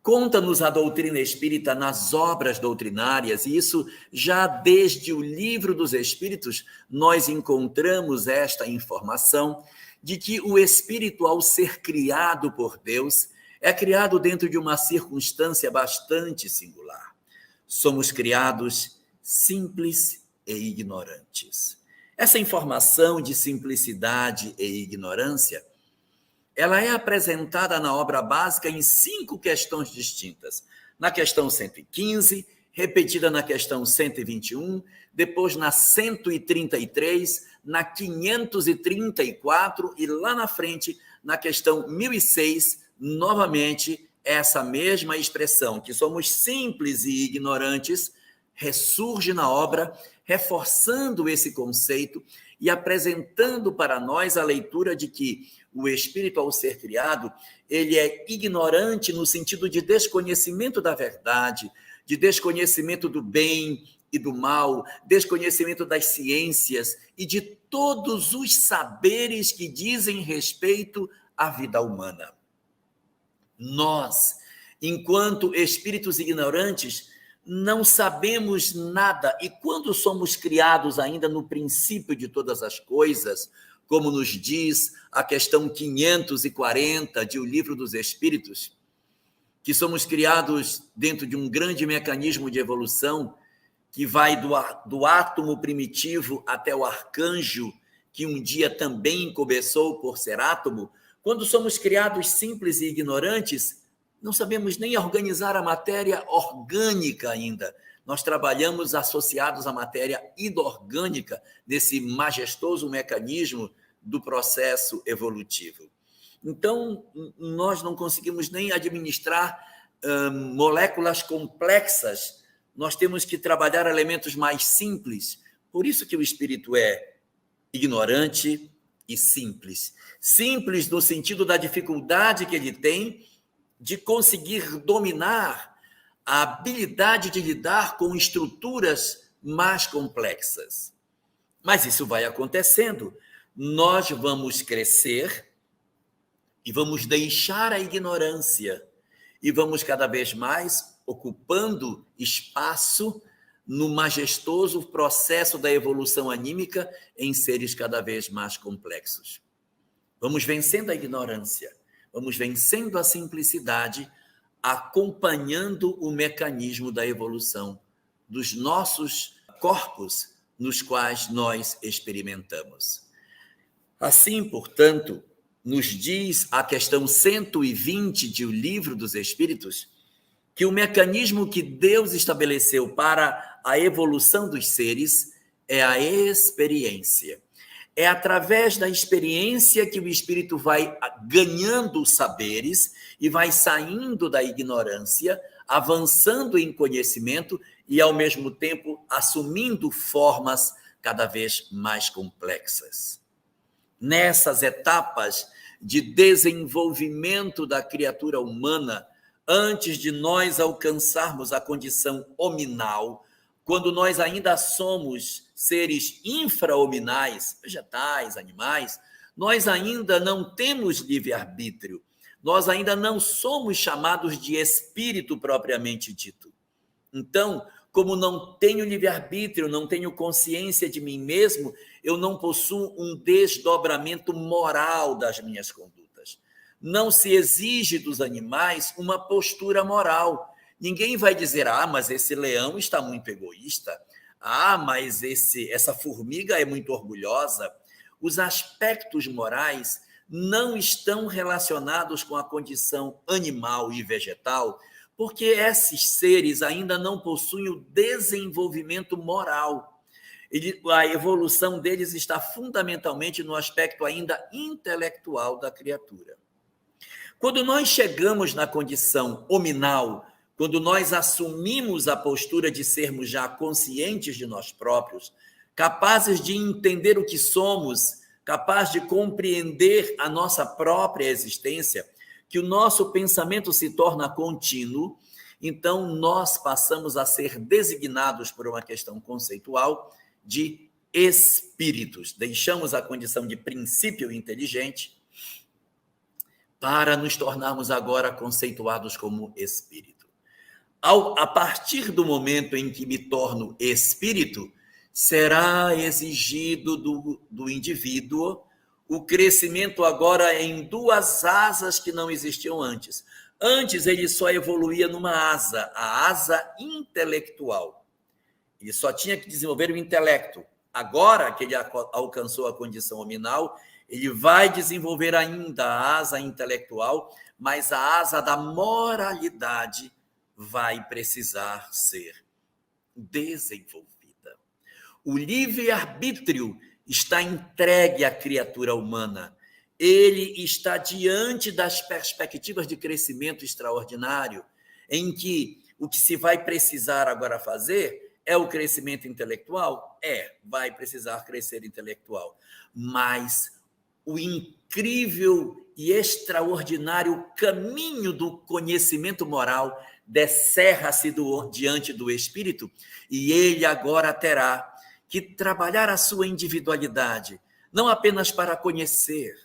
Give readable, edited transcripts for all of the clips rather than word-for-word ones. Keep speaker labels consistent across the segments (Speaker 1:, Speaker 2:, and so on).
Speaker 1: Conta-nos a doutrina espírita nas obras doutrinárias, e isso já desde o Livro dos Espíritos, nós encontramos esta informação de que o espírito, ao ser criado por Deus, é criado dentro de uma circunstância bastante singular. Somos criados simples e ignorantes. Essa informação de simplicidade e ignorância, ela é apresentada na obra básica em 5 questões distintas. Na questão 115, repetida na questão 121, depois na 133, na 534 e lá na frente, na questão 1006, novamente, essa mesma expressão, que somos simples e ignorantes, ressurge na obra, reforçando esse conceito e apresentando para nós a leitura de que o espírito, ao ser criado, ele é ignorante no sentido de desconhecimento da verdade, de desconhecimento do bem e do mal, desconhecimento das ciências e de todos os saberes que dizem respeito à vida humana. Nós, enquanto espíritos ignorantes, não sabemos nada, e quando somos criados ainda no princípio de todas as coisas, como nos diz a questão 540 de O Livro dos Espíritos, que somos criados dentro de um grande mecanismo de evolução que vai do átomo primitivo até o arcanjo, que um dia também começou por ser átomo. Quando somos criados simples e ignorantes, não sabemos nem organizar a matéria orgânica ainda. Nós trabalhamos associados à matéria inorgânica, nesse majestoso mecanismo do processo evolutivo. Então, nós não conseguimos nem administrar moléculas complexas, nós temos que trabalhar elementos mais simples. Por isso que o espírito é ignorante e simples. Simples no sentido da dificuldade que ele tem de conseguir dominar a habilidade de lidar com estruturas mais complexas. Mas isso vai acontecendo. Nós vamos crescer e vamos deixar a ignorância e vamos cada vez mais ocupando espaço no majestoso processo da evolução anímica em seres cada vez mais complexos. Vamos vencendo a ignorância, vamos vencendo a simplicidade, acompanhando o mecanismo da evolução dos nossos corpos nos quais nós experimentamos. Assim, portanto, nos diz a questão 120 de O Livro dos Espíritos que o mecanismo que Deus estabeleceu para a evolução dos seres é a experiência. É através da experiência que o espírito vai ganhando saberes e vai saindo da ignorância, avançando em conhecimento e, ao mesmo tempo, assumindo formas cada vez mais complexas. Nessas etapas de desenvolvimento da criatura humana, antes de nós alcançarmos a condição hominal, quando nós ainda somos seres infrahominais, vegetais, animais, nós ainda não temos livre-arbítrio, nós ainda não somos chamados de espírito propriamente dito. Então, como não tenho livre-arbítrio, não tenho consciência de mim mesmo, eu não possuo um desdobramento moral das minhas condutas. Não se exige dos animais uma postura moral. Ninguém vai dizer, mas esse leão está muito egoísta, mas essa formiga é muito orgulhosa. Os aspectos morais não estão relacionados com a condição animal e vegetal, porque esses seres ainda não possuem o desenvolvimento moral. A evolução deles está fundamentalmente no aspecto ainda intelectual da criatura. Quando nós chegamos na condição hominal, quando nós assumimos a postura de sermos já conscientes de nós próprios, capazes de entender o que somos, capazes de compreender a nossa própria existência, que o nosso pensamento se torna contínuo, então nós passamos a ser designados por uma questão conceitual de espíritos. Deixamos a condição de princípio inteligente para nos tornarmos agora conceituados como espírito. A partir do momento em que me torno espírito, será exigido do indivíduo o crescimento agora em duas asas que não existiam antes. Antes ele só evoluía numa asa, a asa intelectual. Ele só tinha que desenvolver o intelecto. Agora que ele alcançou a condição hominal, ele vai desenvolver ainda a asa intelectual, mas a asa da moralidade vai precisar ser desenvolvida. O livre-arbítrio está entregue à criatura humana. Ele está diante das perspectivas de crescimento extraordinário, em que o que se vai precisar agora fazer é o crescimento intelectual? Vai precisar crescer intelectual. Mas o incrível e extraordinário caminho do conhecimento moral descerra-se diante do espírito, e ele agora terá que trabalhar a sua individualidade, não apenas para conhecer,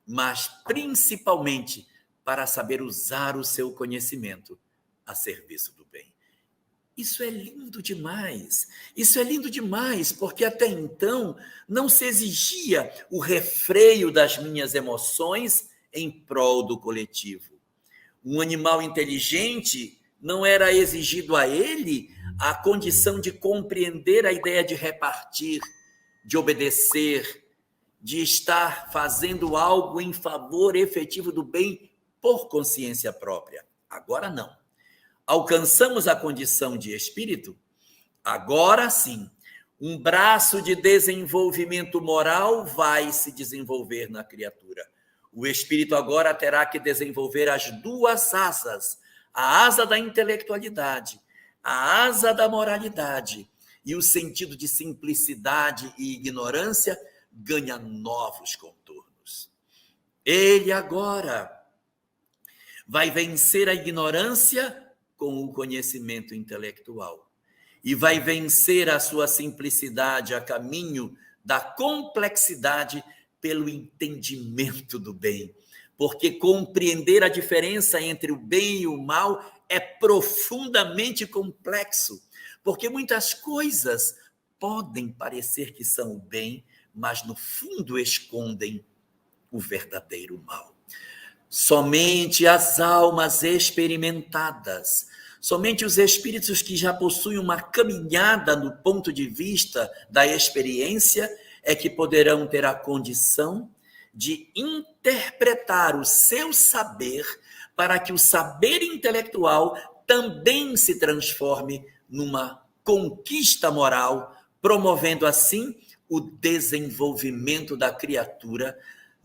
Speaker 1: mas principalmente para saber usar o seu conhecimento a serviço do bem. Isso é lindo demais. Isso é lindo demais, porque até então não se exigia o refreio das minhas emoções em prol do coletivo. Um animal inteligente não era exigido a ele a condição de compreender a ideia de repartir, de obedecer, de estar fazendo algo em favor efetivo do bem por consciência própria. Agora não. Alcançamos a condição de espírito, agora sim, um braço de desenvolvimento moral vai se desenvolver na criatura. O espírito agora terá que desenvolver as duas asas, a asa da intelectualidade, a asa da moralidade, e o sentido de simplicidade e ignorância ganha novos contornos. Ele agora vai vencer a ignorância com o conhecimento intelectual e vai vencer a sua simplicidade a caminho da complexidade pelo entendimento do bem, porque compreender a diferença entre o bem e o mal é profundamente complexo, porque muitas coisas podem parecer que são o bem, mas no fundo escondem o verdadeiro mal. Somente as almas experimentadas, somente os espíritos que já possuem uma caminhada no ponto de vista da experiência é que poderão ter a condição de interpretar o seu saber para que o saber intelectual também se transforme numa conquista moral, promovendo assim o desenvolvimento da criatura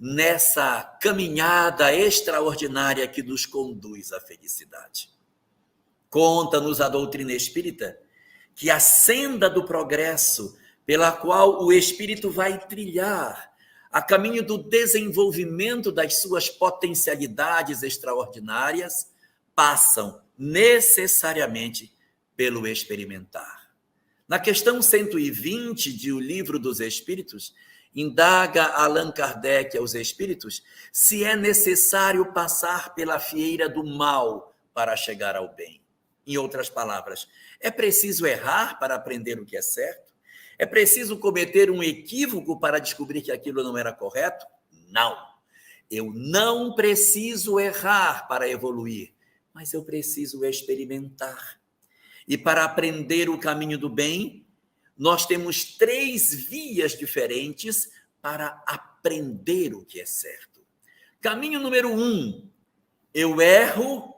Speaker 1: nessa caminhada extraordinária que nos conduz à felicidade. Conta-nos a doutrina espírita que a senda do progresso pela qual o espírito vai trilhar a caminho do desenvolvimento das suas potencialidades extraordinárias passam necessariamente pelo experimentar. Na questão 120 de O Livro dos Espíritos, indaga Allan Kardec aos espíritos se é necessário passar pela fieira do mal para chegar ao bem. Em outras palavras, é preciso errar para aprender o que é certo? É preciso cometer um equívoco para descobrir que aquilo não era correto? Não. Eu não preciso errar para evoluir, mas eu preciso experimentar. E para aprender o caminho do bem, nós temos 3 vias diferentes para aprender o que é certo. Caminho número 1, eu erro,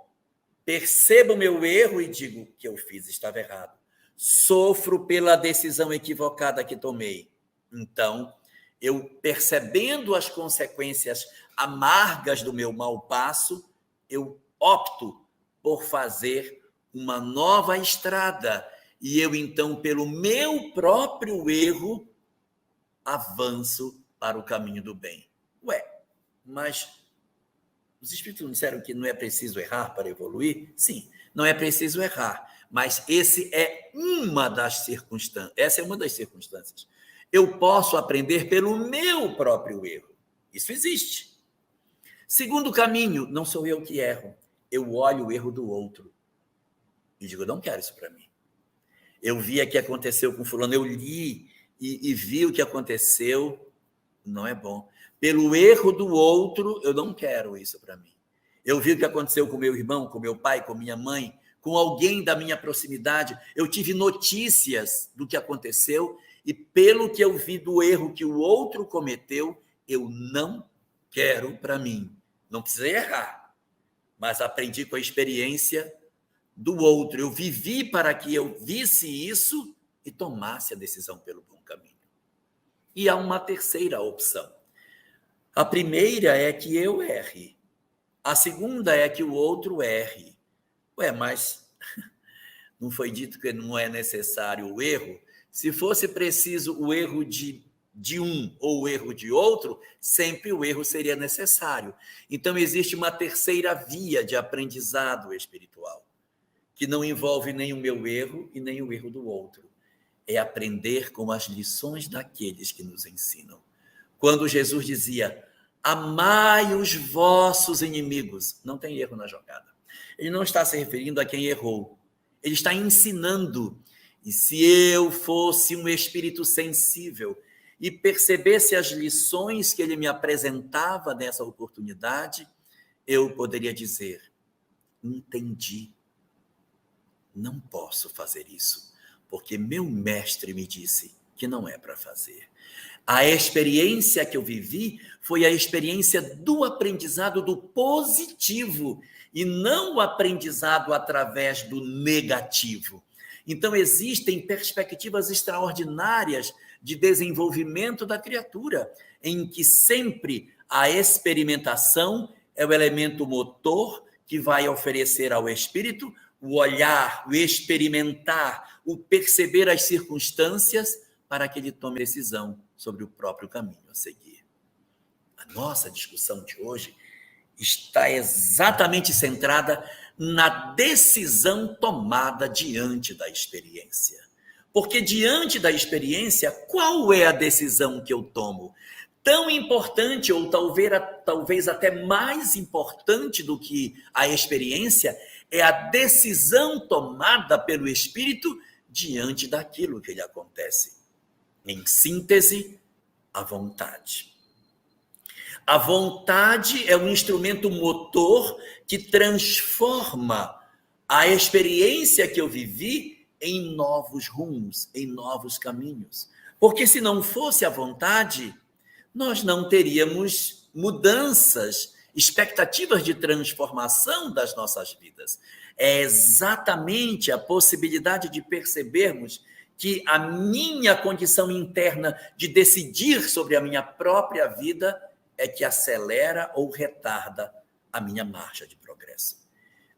Speaker 1: percebo o meu erro e digo que eu fiz estava errado. Sofro pela decisão equivocada que tomei. Então, eu percebendo as consequências amargas do meu mau passo, eu opto por fazer uma nova estrada. E eu, então, pelo meu próprio erro, avanço para o caminho do bem. Mas os espíritos não disseram que não é preciso errar para evoluir? Sim, não é preciso errar. Mas essa é uma das circunstâncias. Eu posso aprender pelo meu próprio erro. Isso existe. Segundo caminho, não sou eu que erro. Eu olho o erro do outro e digo, eu não quero isso para mim. Eu vi o que aconteceu com fulano, eu li e vi o que aconteceu, não é bom. Pelo erro do outro, eu não quero isso para mim. Eu vi o que aconteceu com meu irmão, com meu pai, com minha mãe, com alguém da minha proximidade. Eu tive notícias do que aconteceu e pelo que eu vi do erro que o outro cometeu, eu não quero para mim. Não precisei errar, mas aprendi com a experiência do outro. Eu vivi para que eu visse isso e tomasse a decisão pelo bom caminho. E há uma terceira opção. A primeira é que eu erre. A segunda é que o outro erre. Mas não foi dito que não é necessário o erro? Se fosse preciso o erro de um ou o erro de outro, sempre o erro seria necessário. Então, existe uma terceira via de aprendizado espiritual, que não envolve nem o meu erro e nem o erro do outro. É aprender com as lições daqueles que nos ensinam. Quando Jesus dizia, amai os vossos inimigos, não tem erro na jogada. Ele não está se referindo a quem errou. Ele está ensinando. E se eu fosse um espírito sensível e percebesse as lições que ele me apresentava nessa oportunidade, eu poderia dizer, entendi. Não posso fazer isso, porque meu mestre me disse que não é para fazer. A experiência que eu vivi foi a experiência do aprendizado do positivo e não o aprendizado através do negativo. Então, existem perspectivas extraordinárias de desenvolvimento da criatura, em que sempre a experimentação é o elemento motor que vai oferecer ao espírito o olhar, o experimentar, o perceber as circunstâncias para que ele tome decisão sobre o próprio caminho a seguir. A nossa discussão de hoje está exatamente centrada na decisão tomada diante da experiência. Porque diante da experiência, qual é a decisão que eu tomo? Tão importante, ou talvez até mais importante do que a experiência, é a decisão tomada pelo espírito diante daquilo que lhe acontece. Em síntese, a vontade. A vontade é um instrumento motor que transforma a experiência que eu vivi em novos rumos, em novos caminhos. Porque se não fosse a vontade, nós não teríamos mudanças, expectativas de transformação das nossas vidas. É exatamente a possibilidade de percebermos que a minha condição interna de decidir sobre a minha própria vida é que acelera ou retarda a minha marcha de progresso.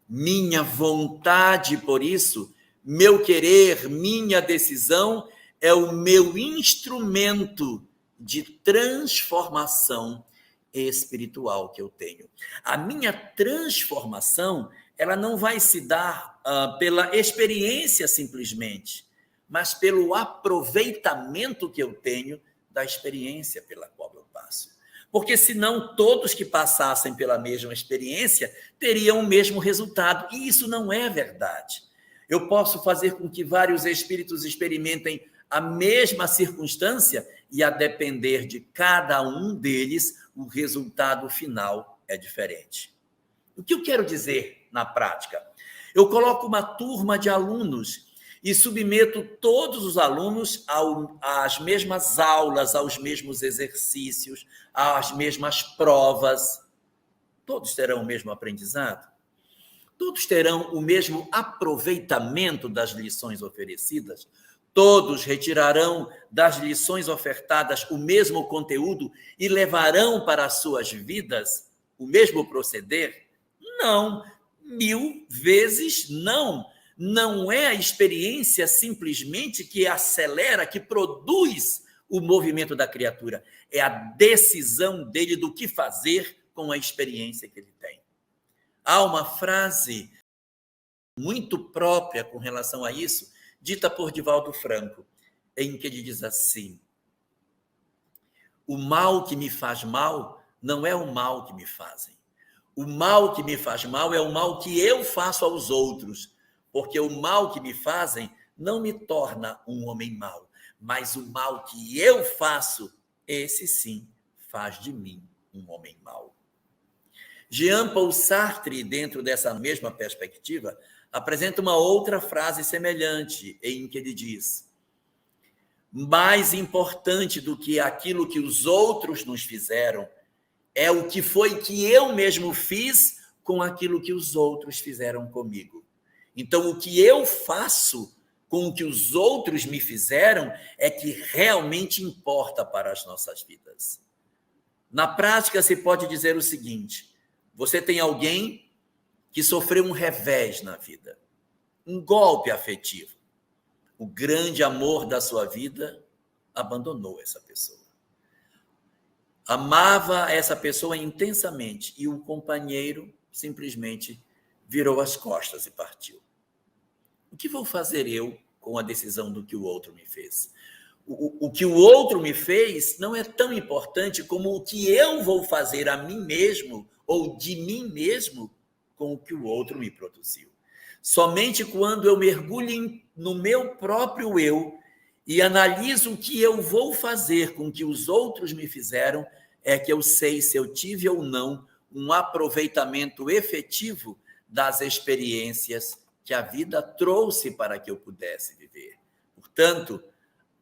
Speaker 1: Minha vontade, por isso, meu querer, minha decisão é o meu instrumento de transformação espiritual que eu tenho. A minha transformação, ela não vai se dar pela experiência simplesmente, mas pelo aproveitamento que eu tenho da experiência pela qual eu passo. Porque senão todos que passassem pela mesma experiência teriam o mesmo resultado, e isso não é verdade. Eu posso fazer com que vários espíritos experimentem a mesma circunstância e, a depender de cada um deles, o resultado final é diferente. O que eu quero dizer na prática? Eu coloco uma turma de alunos e submeto todos os alunos às mesmas aulas, aos mesmos exercícios, às mesmas provas. Todos terão o mesmo aprendizado? Todos terão o mesmo aproveitamento das lições oferecidas? Todos retirarão das lições ofertadas o mesmo conteúdo e levarão para as suas vidas o mesmo proceder? Não, 1000 vezes não. Não é a experiência simplesmente que acelera, que produz o movimento da criatura. É a decisão dele do que fazer com a experiência que ele tem. Há uma frase muito própria com relação a isso, dita por Divaldo Franco, em que ele diz assim: o mal que me faz mal não é o mal que me fazem, O mal que me faz mal é o mal que eu faço aos outros, porque o mal que me fazem não me torna um homem mau, mas o mal que eu faço, esse sim faz de mim um homem mau. Jean-Paul Sartre, dentro dessa mesma perspectiva, apresenta uma outra frase semelhante, em que ele diz: mais importante do que aquilo que os outros nos fizeram é o que foi que eu mesmo fiz com aquilo que os outros fizeram comigo. Então, o que eu faço com o que os outros me fizeram é que realmente importa para as nossas vidas. Na prática, se pode dizer o seguinte: você tem alguém que sofreu um revés na vida, um golpe afetivo. O grande amor da sua vida abandonou essa pessoa. Amava essa pessoa intensamente e o companheiro simplesmente virou as costas e partiu. O que vou fazer eu com a decisão do que o outro me fez? O que o outro me fez não é tão importante como o que eu vou fazer a mim mesmo ou de mim mesmo com o que o outro me produziu. Somente quando eu mergulho no meu próprio eu e analiso o que eu vou fazer com o que os outros me fizeram, é que eu sei se eu tive ou não um aproveitamento efetivo das experiências que a vida trouxe para que eu pudesse viver. Portanto,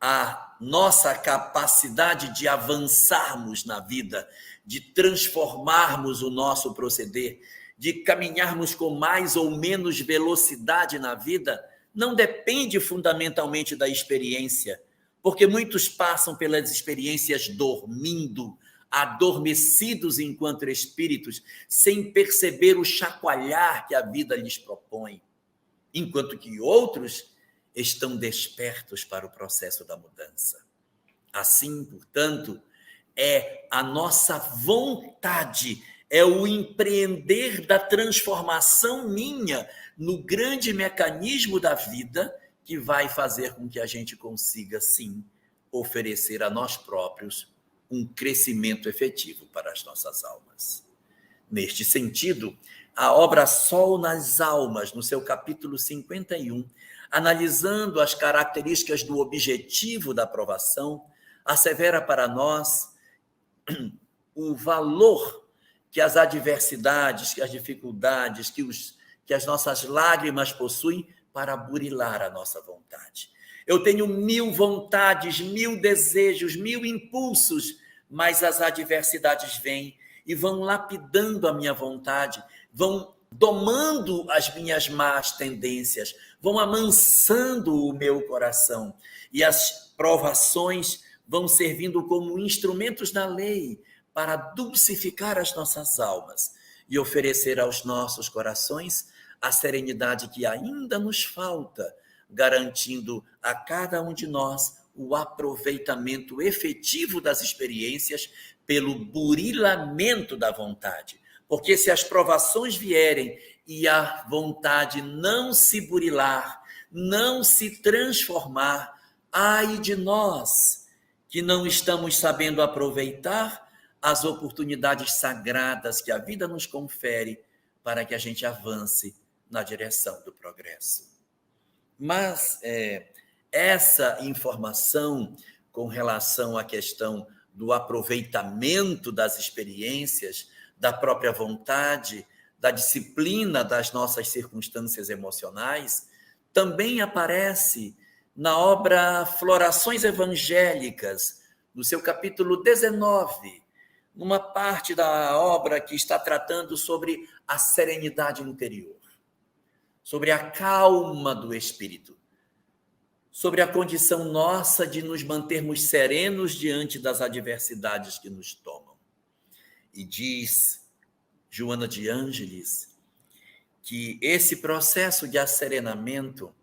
Speaker 1: a nossa capacidade de avançarmos na vida, de transformarmos o nosso proceder, de caminharmos com mais ou menos velocidade na vida, não depende fundamentalmente da experiência, porque muitos passam pelas experiências dormindo, adormecidos enquanto espíritos, sem perceber o chacoalhar que a vida lhes propõe, enquanto que outros estão despertos para o processo da mudança. Assim, portanto, é a nossa vontade, é o empreender da transformação minha no grande mecanismo da vida que vai fazer com que a gente consiga, sim, oferecer a nós próprios um crescimento efetivo para as nossas almas. Neste sentido, a obra Sol nas Almas, no seu capítulo 51, analisando as características do objetivo da aprovação, assevera para nós o valor que as adversidades, que as dificuldades, que as nossas lágrimas possuem para burilar a nossa vontade. Eu tenho 1000 vontades, 1000 desejos, 1000 impulsos, mas as adversidades vêm e vão lapidando a minha vontade, vão domando as minhas más tendências, vão amansando o meu coração. E as provações vão servindo como instrumentos da lei para dulcificar as nossas almas e oferecer aos nossos corações a serenidade que ainda nos falta, garantindo a cada um de nós o aproveitamento efetivo das experiências pelo burilamento da vontade. Porque se as provações vierem e a vontade não se burilar, não se transformar, ai de nós, que não estamos sabendo aproveitar as oportunidades sagradas que a vida nos confere para que a gente avance na direção do progresso. Mas essa informação com relação à questão do aproveitamento das experiências, da própria vontade, da disciplina das nossas circunstâncias emocionais, também aparece na obra Florações Evangélicas, no seu capítulo 19, numa parte da obra que está tratando sobre a serenidade interior, sobre a calma do espírito, sobre a condição nossa de nos mantermos serenos diante das adversidades que nos tomam. E diz Joana de Ângeles que esse processo de asserenamento,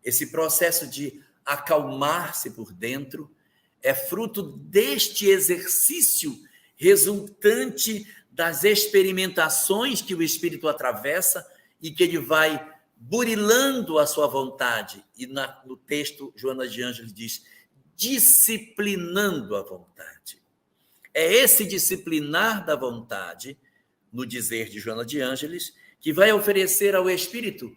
Speaker 1: esse processo de acalmar-se por dentro, é fruto deste exercício resultante das experimentações que o espírito atravessa e que ele vai burilando a sua vontade. E no texto, Joana de Ângeles diz, disciplinando a vontade. É esse disciplinar da vontade no dizer de Joana de Ângeles, que vai oferecer ao espírito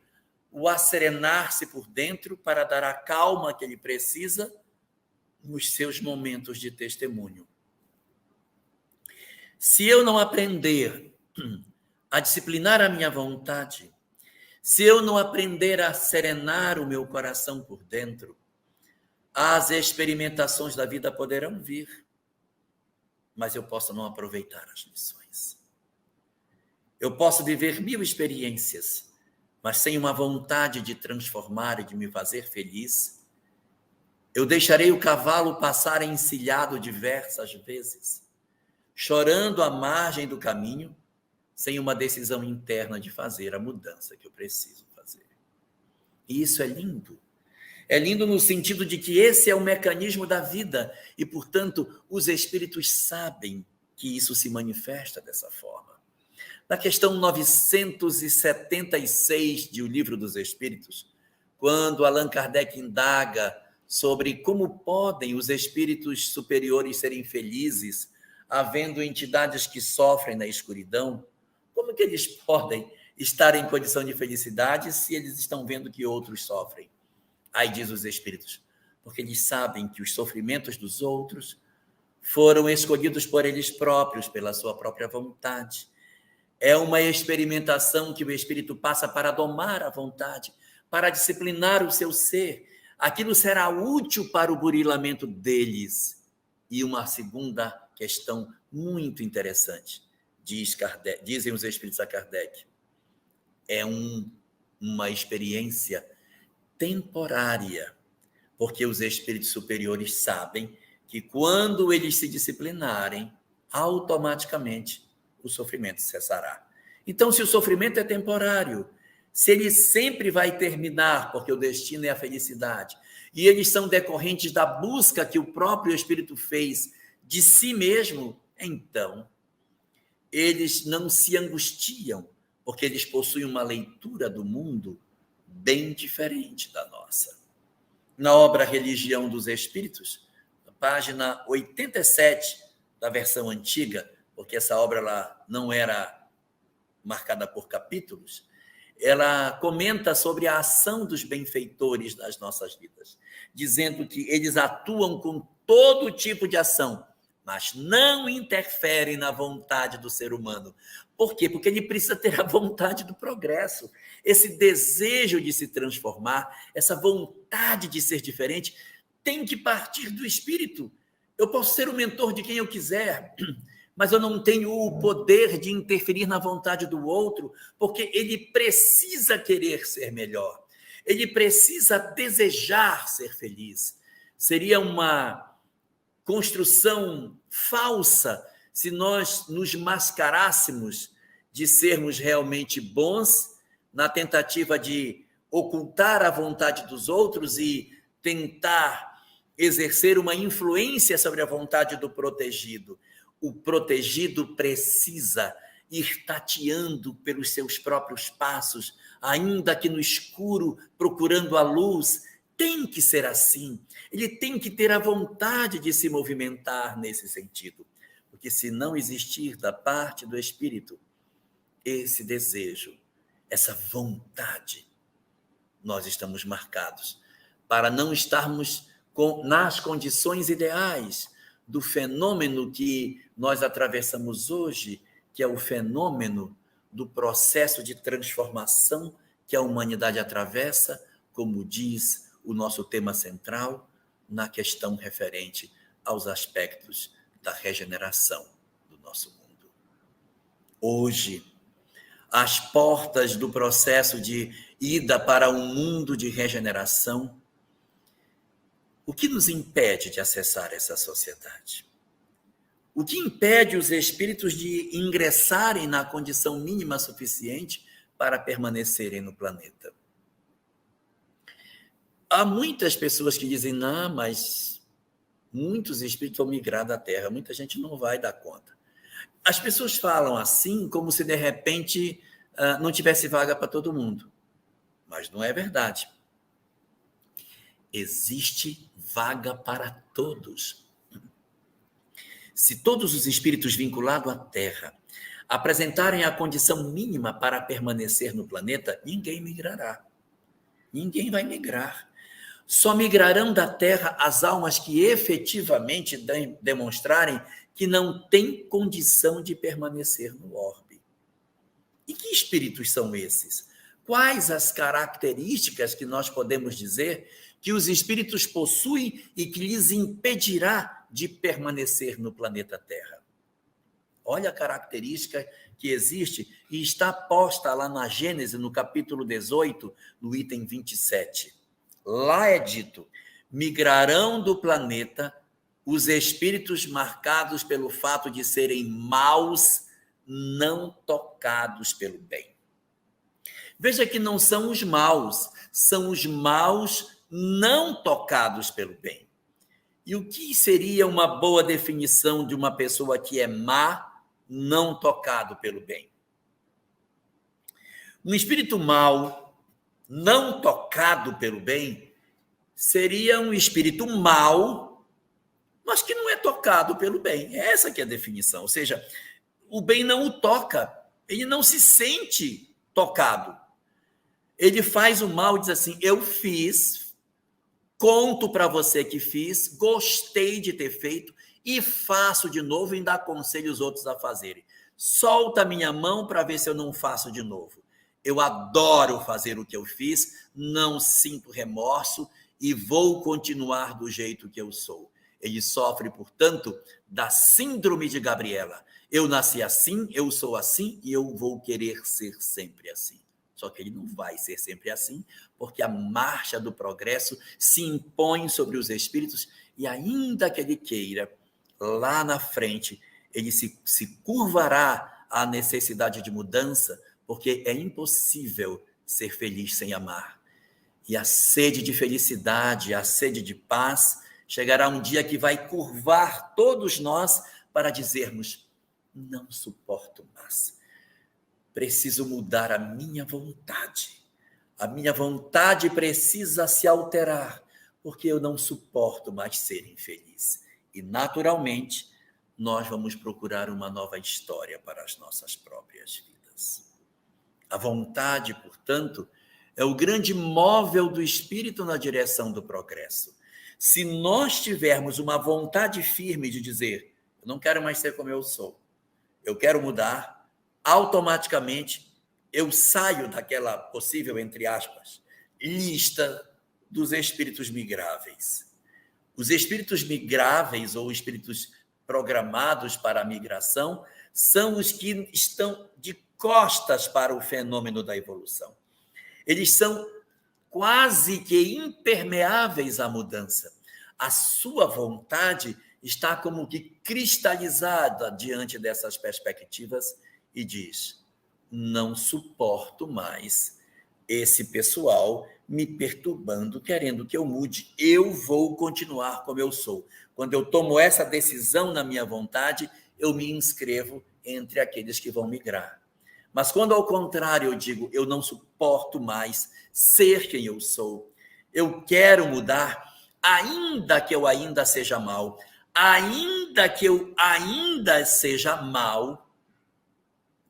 Speaker 1: o asserenar-se por dentro para dar a calma que ele precisa nos seus momentos de testemunho. Se eu não aprender a disciplinar a minha vontade, se eu não aprender a serenar o meu coração por dentro, as experimentações da vida poderão vir, mas eu posso não aproveitar as lições. Eu posso viver 1000 experiências, mas sem uma vontade de transformar e de me fazer feliz, eu deixarei o cavalo passar encilhado diversas vezes, chorando à margem do caminho, sem uma decisão interna de fazer a mudança que eu preciso fazer. E isso é lindo. É lindo no sentido de que esse é o mecanismo da vida e, portanto, os espíritos sabem que isso se manifesta dessa forma. Na questão 976 de O Livro dos Espíritos, quando Allan Kardec indaga sobre como podem os espíritos superiores serem felizes, havendo entidades que sofrem na escuridão, como que eles podem estar em condição de felicidade se eles estão vendo que outros sofrem? Aí diz os espíritos, porque eles sabem que os sofrimentos dos outros foram escolhidos por eles próprios, pela sua própria vontade. É uma experimentação que o espírito passa para domar a vontade, para disciplinar o seu ser. Aquilo será útil para o burilamento deles. E uma segunda questão muito interessante, dizem os espíritos a Kardec, é uma experiência temporária, porque os espíritos superiores sabem que quando eles se disciplinarem, automaticamente o sofrimento cessará. Então, se o sofrimento é temporário, se ele sempre vai terminar, porque o destino é a felicidade, e eles são decorrentes da busca que o próprio espírito fez de si mesmo, então, eles não se angustiam, porque eles possuem uma leitura do mundo bem diferente da nossa. Na obra Religião dos Espíritos, na página 87 da versão antiga, porque essa obra ela não era marcada por capítulos, ela comenta sobre a ação dos benfeitores nas nossas vidas, dizendo que eles atuam com todo tipo de ação, mas não interferem na vontade do ser humano. Por quê? Porque ele precisa ter a vontade do progresso, esse desejo de se transformar, essa vontade de ser diferente, tem que partir do espírito. Eu posso ser o mentor de quem eu quiser, mas eu não tenho o poder de interferir na vontade do outro, porque ele precisa querer ser melhor, ele precisa desejar ser feliz. Seria uma construção falsa se nós nos mascarássemos de sermos realmente bons na tentativa de ocultar a vontade dos outros e tentar exercer uma influência sobre a vontade do protegido. O protegido precisa ir tateando pelos seus próprios passos, ainda que no escuro, procurando a luz. Tem que ser assim. Ele tem que ter a vontade de se movimentar nesse sentido. Porque se não existir da parte do espírito esse desejo, essa vontade, nós estamos marcados para não estarmos nas condições ideais do fenômeno que nós atravessamos hoje, que é o fenômeno do processo de transformação que a humanidade atravessa, como diz o nosso tema central, na questão referente aos aspectos da regeneração do nosso mundo. Hoje, às portas do processo de ida para um mundo de regeneração, o que nos impede de acessar essa sociedade? O que impede os espíritos de ingressarem na condição mínima suficiente para permanecerem no planeta? Há muitas pessoas que dizem, não, mas muitos espíritos vão migrar da Terra, muita gente não vai dar conta. As pessoas falam assim como se de repente não tivesse vaga para todo mundo, mas não é verdade. Existe vaga para todos. Se todos os espíritos vinculados à Terra apresentarem a condição mínima para permanecer no planeta, ninguém migrará. Ninguém vai migrar. Só migrarão da Terra as almas que efetivamente demonstrarem que não têm condição de permanecer no orbe. E que espíritos são esses? Quais as características que nós podemos dizer que os espíritos possuem e que lhes impedirá de permanecer no planeta Terra? Olha a característica que existe e está posta lá na Gênesis, no capítulo 18, no item 27. Lá é dito: migrarão do planeta os espíritos marcados pelo fato de serem maus, não tocados pelo bem. Veja que não são os maus, são os maus não tocados pelo bem. E o que seria uma boa definição de uma pessoa que é má, não tocado pelo bem? Um espírito mau, não tocado pelo bem, seria um espírito mau, mas que não é tocado pelo bem. Essa que é a definição. Ou seja, o bem não o toca, ele não se sente tocado. Ele faz o mal e diz assim: eu fiz, conto para você que fiz, gostei de ter feito e faço de novo e ainda aconselho os outros a fazerem. Solta a minha mão para ver se eu não faço de novo. Eu adoro fazer o que eu fiz, não sinto remorso e vou continuar do jeito que eu sou. Ele sofre, portanto, da síndrome de Gabriela. Eu nasci assim, eu sou assim e eu vou querer ser sempre assim. Só que ele não vai ser sempre assim, porque a marcha do progresso se impõe sobre os espíritos e ainda que ele queira, lá na frente, ele se curvará à necessidade de mudança, porque é impossível ser feliz sem amar. E a sede de felicidade, a sede de paz, chegará um dia que vai curvar todos nós para dizermos: não suporto mais. Preciso mudar a minha vontade. A minha vontade precisa se alterar, porque eu não suporto mais ser infeliz. E, naturalmente, nós vamos procurar uma nova história para as nossas próprias vidas. A vontade, portanto, é o grande móvel do espírito na direção do progresso. Se nós tivermos uma vontade firme de dizer: eu não quero mais ser como eu sou, eu quero mudar, automaticamente eu saio daquela possível, entre aspas, lista dos espíritos migráveis. Os espíritos migráveis ou espíritos programados para a migração são os que estão de costas para o fenômeno da evolução. Eles são quase que impermeáveis à mudança. A sua vontade está como que cristalizada diante dessas perspectivas e diz: não suporto mais esse pessoal me perturbando, querendo que eu mude. Eu vou continuar como eu sou. Quando eu tomo essa decisão na minha vontade, eu me inscrevo entre aqueles que vão migrar. Mas quando, ao contrário, eu digo: eu não suporto mais ser quem eu sou, eu quero mudar, ainda que eu ainda seja mal, ainda que eu ainda seja mal,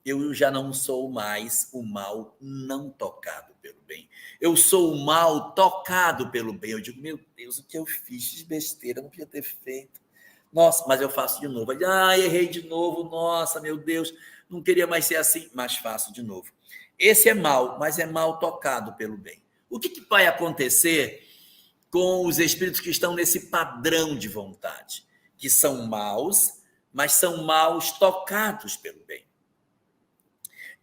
Speaker 1: eu já não sou mais o mal não tocado pelo bem. Eu sou o mal tocado pelo bem. Eu digo: meu Deus, o que eu fiz? Fiz besteira, não podia ter feito. Nossa, mas eu faço de novo. Errei de novo. Nossa, meu Deus, não queria mais ser assim, mas faço de novo. Esse é mal, mas é mal tocado pelo bem. O que vai acontecer com os espíritos que estão nesse padrão de vontade? Que são maus, mas são maus tocados pelo bem.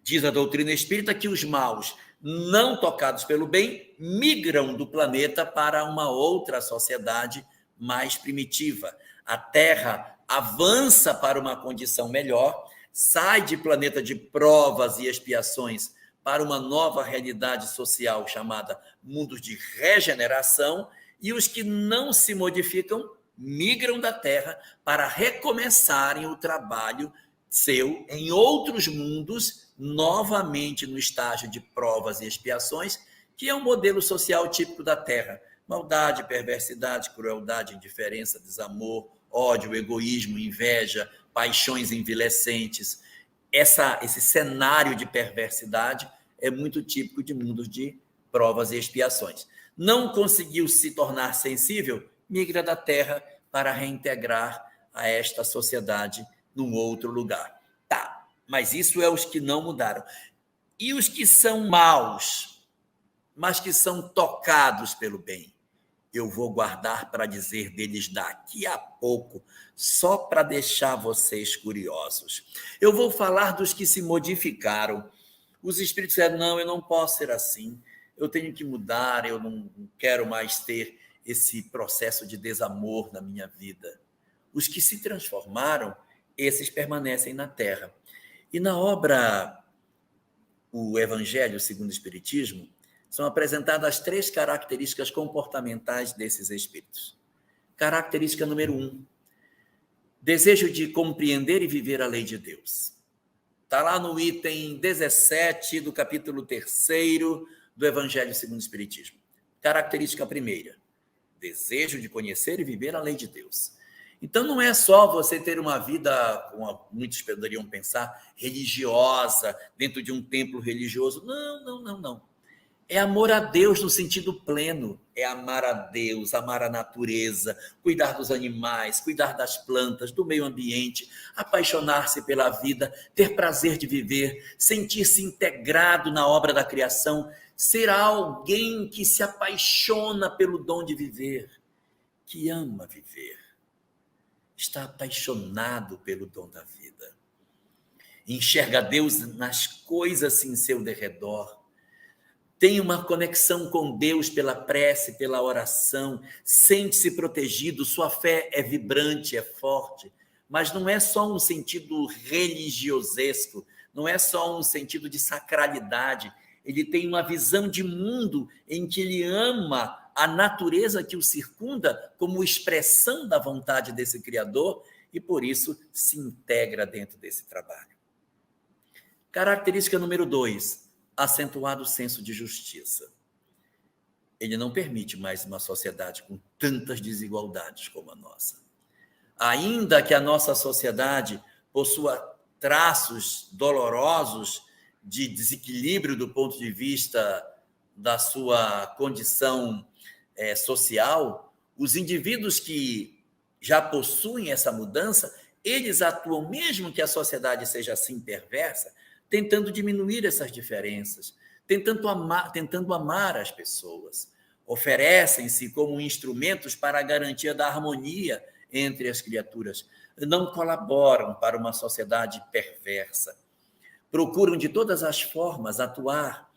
Speaker 1: Diz a doutrina espírita que os maus não tocados pelo bem migram do planeta para uma outra sociedade mais primitiva. A Terra avança para uma condição melhor, sai de planeta de provas e expiações para uma nova realidade social chamada mundo de regeneração, e os que não se modificam migram da Terra para recomeçarem o trabalho seu em outros mundos, novamente no estágio de provas e expiações, que é um modelo social típico da Terra. Maldade, perversidade, crueldade, indiferença, desamor, ódio, egoísmo, inveja, paixões envilecentes. esse cenário de perversidade é muito típico de mundos de provas e expiações. Não conseguiu se tornar sensível, migra da Terra para reintegrar a esta sociedade num outro lugar. Tá, mas isso é os que não mudaram. E os que são maus, mas que são tocados pelo bem? Eu vou guardar para dizer deles daqui a pouco, só para deixar vocês curiosos. Eu vou falar dos que se modificaram. Os espíritos disseram, não, eu não posso ser assim, eu tenho que mudar, eu não quero mais ter esse processo de desamor na minha vida. Os que se transformaram, esses permanecem na Terra. E na obra O Evangelho segundo o Espiritismo, são apresentadas 3 características comportamentais desses espíritos. Característica número 1, desejo de compreender e viver a lei de Deus. Está lá no item 17 do capítulo 3º do Evangelho segundo o Espiritismo. Característica primeira, desejo de conhecer e viver a lei de Deus. Então, não é só você ter uma vida, como muitos poderiam pensar, religiosa, dentro de um templo religioso. Não. É amor a Deus no sentido pleno. É amar a Deus, amar a natureza, cuidar dos animais, cuidar das plantas, do meio ambiente, apaixonar-se pela vida, ter prazer de viver, sentir-se integrado na obra da criação, ser alguém que se apaixona pelo dom de viver, que ama viver, está apaixonado pelo dom da vida, enxerga Deus nas coisas em seu derredor, tem uma conexão com Deus pela prece, pela oração, sente-se protegido, sua fé é vibrante, é forte, mas não é só um sentido religiosesco, não é só um sentido de sacralidade, ele tem uma visão de mundo em que ele ama a natureza que o circunda como expressão da vontade desse Criador e, por isso, se integra dentro desse trabalho. Característica número 2, acentuado senso de justiça. Ele não permite mais uma sociedade com tantas desigualdades como a nossa. Ainda que a nossa sociedade possua traços dolorosos de desequilíbrio do ponto de vista da sua condição social, os indivíduos que já possuem essa mudança, eles atuam, mesmo que a sociedade seja assim perversa, tentando diminuir essas diferenças, tentando amar as pessoas. Oferecem-se como instrumentos para a garantia da harmonia entre as criaturas. Não colaboram para uma sociedade perversa. Procuram de todas as formas atuar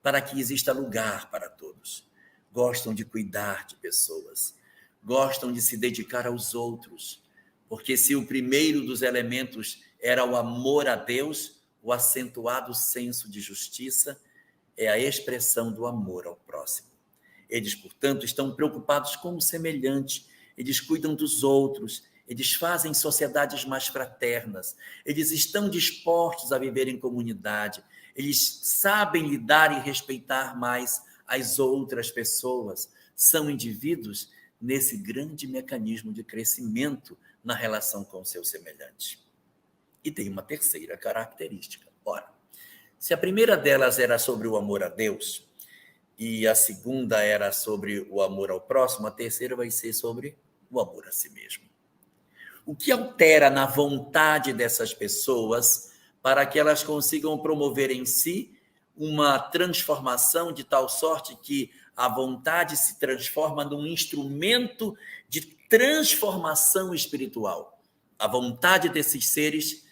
Speaker 1: para que exista lugar para todos. Gostam de cuidar de pessoas, gostam de se dedicar aos outros, porque se o primeiro dos elementos era o amor a Deus, o acentuado senso de justiça é a expressão do amor ao próximo. Eles, portanto, estão preocupados com o semelhante, eles cuidam dos outros, eles fazem sociedades mais fraternas, eles estão dispostos a viver em comunidade, eles sabem lidar e respeitar mais as outras pessoas, são indivíduos nesse grande mecanismo de crescimento na relação com o seu semelhante. E tem uma terceira característica. Ora, se a primeira delas era sobre o amor a Deus, e a segunda era sobre o amor ao próximo, a terceira vai ser sobre o amor a si mesmo. O que altera na vontade dessas pessoas para que elas consigam promover em si uma transformação de tal sorte que a vontade se transforma num instrumento de transformação espiritual. A vontade desses seres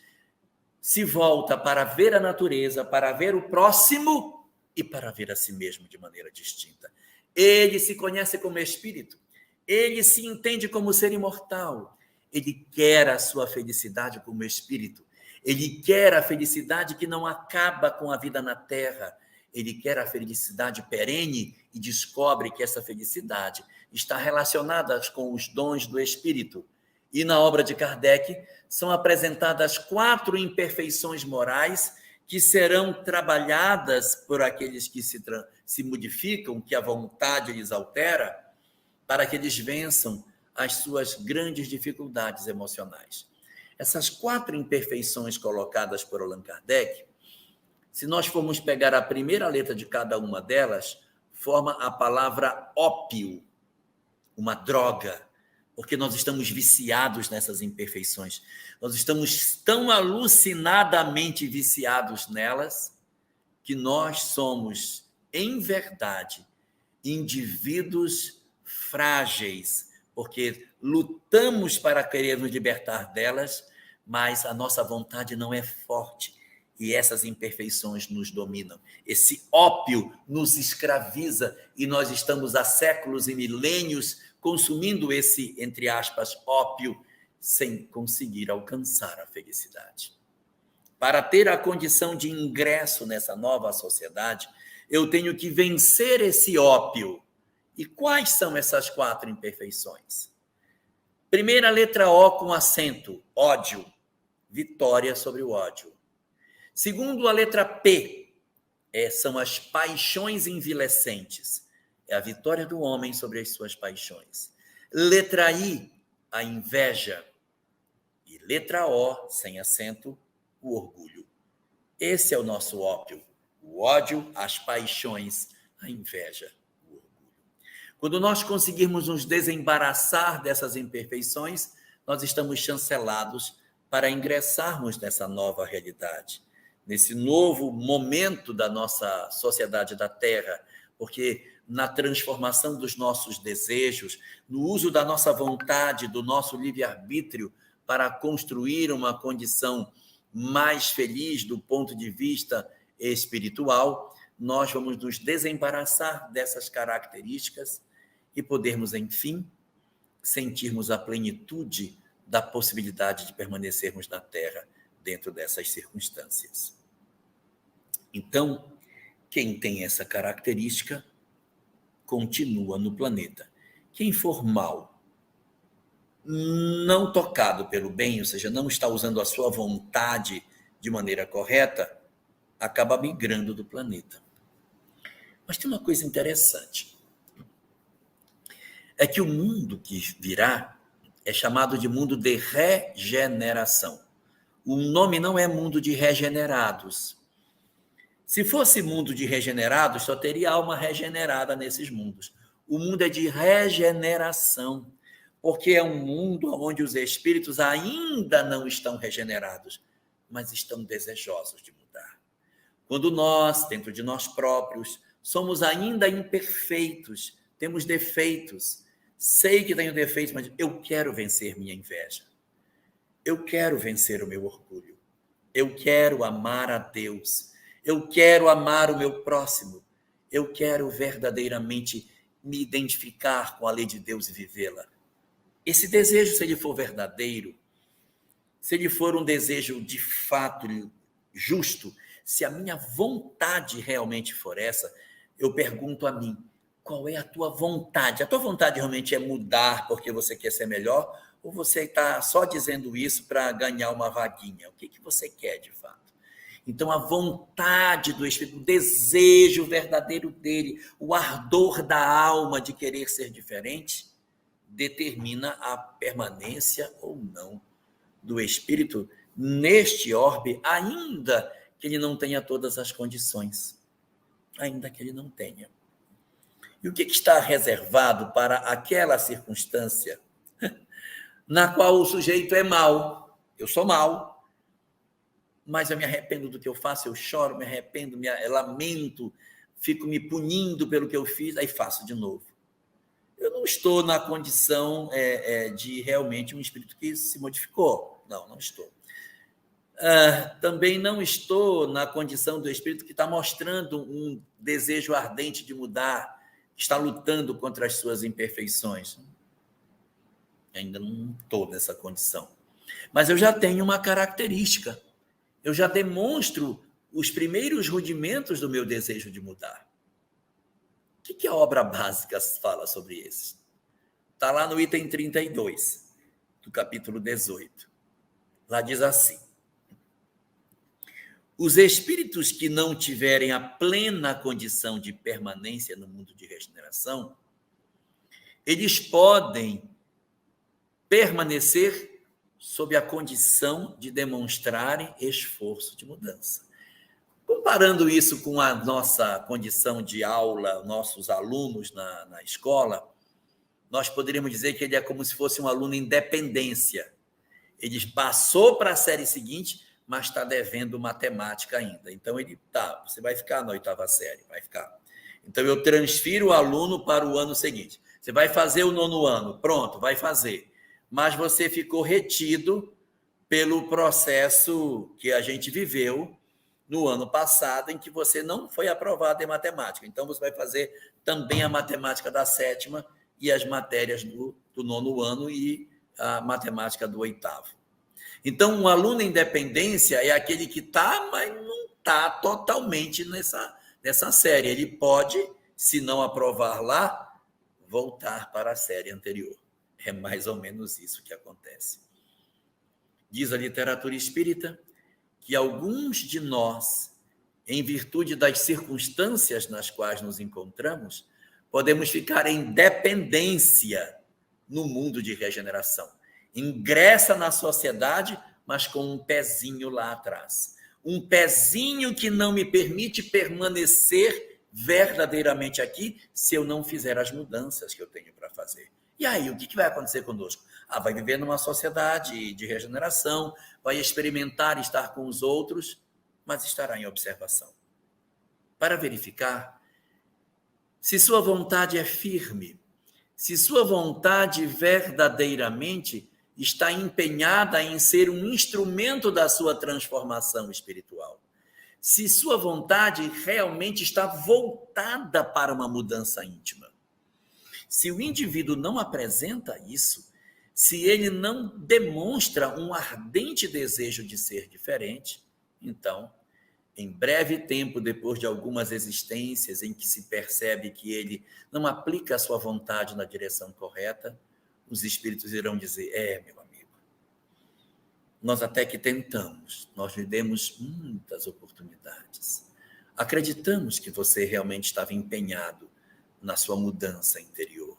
Speaker 1: se volta para ver a natureza, para ver o próximo e para ver a si mesmo de maneira distinta. Ele se conhece como espírito, ele se entende como ser imortal, ele quer a sua felicidade como espírito, ele quer a felicidade que não acaba com a vida na Terra, ele quer a felicidade perene e descobre que essa felicidade está relacionada com os dons do espírito. E na obra de Kardec são apresentadas 4 imperfeições morais que serão trabalhadas por aqueles que se modificam, que a vontade lhes altera, para que eles vençam as suas grandes dificuldades emocionais. Essas 4 imperfeições colocadas por Allan Kardec, se nós formos pegar a primeira letra de cada uma delas, forma a palavra ópio, uma droga, porque nós estamos viciados nessas imperfeições. Nós estamos tão alucinadamente viciados nelas que nós somos, em verdade, indivíduos frágeis, porque lutamos para querer nos libertar delas, mas a nossa vontade não é forte e essas imperfeições nos dominam. Esse ópio nos escraviza e nós estamos há séculos e milênios consumindo esse, entre aspas, ópio, sem conseguir alcançar a felicidade. Para ter a condição de ingresso nessa nova sociedade, eu tenho que vencer esse ópio. E quais são essas 4 imperfeições? Primeira letra O com acento, ódio, vitória sobre o ódio. Segundo, a letra P, são as paixões envilecentes. É a vitória do homem sobre as suas paixões. Letra I, a inveja. E letra O, sem acento, o orgulho. Esse é o nosso ópio. O ódio, as paixões, a inveja, o orgulho. Quando nós conseguirmos nos desembaraçar dessas imperfeições, nós estamos chancelados para ingressarmos nessa nova realidade, nesse novo momento da nossa sociedade da Terra, porque na transformação dos nossos desejos, no uso da nossa vontade, do nosso livre-arbítrio para construir uma condição mais feliz do ponto de vista espiritual, nós vamos nos desembaraçar dessas características e podermos, enfim, sentirmos a plenitude da possibilidade de permanecermos na Terra dentro dessas circunstâncias. Então, quem tem essa característica continua no planeta. Quem for mal, não tocado pelo bem, ou seja, não está usando a sua vontade de maneira correta, acaba migrando do planeta. Mas tem uma coisa interessante. É que o mundo que virá é chamado de mundo de regeneração. O nome não é mundo de regenerados. Se fosse mundo de regenerados, só teria alma regenerada nesses mundos. O mundo é de regeneração, porque é um mundo onde os espíritos ainda não estão regenerados, mas estão desejosos de mudar. Quando nós, dentro de nós próprios, somos ainda imperfeitos, temos defeitos, sei que tenho defeitos, mas eu quero vencer minha inveja. Eu quero vencer o meu orgulho. Eu quero amar a Deus. Eu quero amar o meu próximo. Eu quero verdadeiramente me identificar com a lei de Deus e vivê-la. Esse desejo, se ele for verdadeiro, se ele for um desejo de fato justo, se a minha vontade realmente for essa, eu pergunto a mim, qual é a tua vontade? A tua vontade realmente é mudar porque você quer ser melhor? Ou você está só dizendo isso para ganhar uma vaguinha? O que você quer de fato? Então, a vontade do Espírito, o desejo verdadeiro dele, o ardor da alma de querer ser diferente, determina a permanência ou não do Espírito neste orbe, ainda que ele não tenha todas as condições. Ainda que ele não tenha. E o que está reservado para aquela circunstância na qual o sujeito é mau? Eu sou mau, mas eu me arrependo do que eu faço, eu choro, me arrependo, lamento, fico me punindo pelo que eu fiz, aí faço de novo. Eu não estou na condição de realmente um espírito que se modificou. Não estou. Também não estou na condição do espírito que está mostrando um desejo ardente de mudar, que está lutando contra as suas imperfeições. Ainda não estou nessa condição. Mas eu já tenho uma característica. Eu já demonstro os primeiros rudimentos do meu desejo de mudar. O que a obra básica fala sobre isso? Está lá no item 32, do capítulo 18. Lá diz assim: os espíritos que não tiverem a plena condição de permanência no mundo de regeneração, eles podem permanecer sob a condição de demonstrarem esforço de mudança. Comparando isso com a nossa condição de aula, nossos alunos na escola, nós poderíamos dizer que ele é como se fosse um aluno em dependência. Ele passou para a série seguinte, mas está devendo matemática ainda. Então, você vai ficar na 8ª série, vai ficar. Então, eu transfiro o aluno para o ano seguinte. Você vai fazer o 9º ano, pronto, vai fazer. Mas você ficou retido pelo processo que a gente viveu no ano passado, em que você não foi aprovado em matemática. Então, você vai fazer também a matemática da 7ª e as matérias do 9º ano e a matemática do 8º. Então, um aluno em dependência é aquele que está, mas não está totalmente nessa série. Ele pode, se não aprovar lá, voltar para a série anterior. É mais ou menos isso que acontece. Diz a literatura espírita que alguns de nós, em virtude das circunstâncias nas quais nos encontramos, podemos ficar em dependência no mundo de regeneração. Ingressa na sociedade, mas com um pezinho lá atrás. Um pezinho que não me permite permanecer verdadeiramente aqui se eu não fizer as mudanças que eu tenho para fazer. E aí, o que vai acontecer conosco? Vai viver numa sociedade de regeneração, vai experimentar estar com os outros, mas estará em observação. Para verificar se sua vontade é firme, se sua vontade verdadeiramente está empenhada em ser um instrumento da sua transformação espiritual. Se sua vontade realmente está voltada para uma mudança íntima. Se o indivíduo não apresenta isso, se ele não demonstra um ardente desejo de ser diferente, então, em breve tempo, depois de algumas existências em que se percebe que ele não aplica a sua vontade na direção correta, os espíritos irão dizer, meu amigo, nós até que tentamos, nós lhe demos muitas oportunidades. Acreditamos que você realmente estava empenhado na sua mudança interior.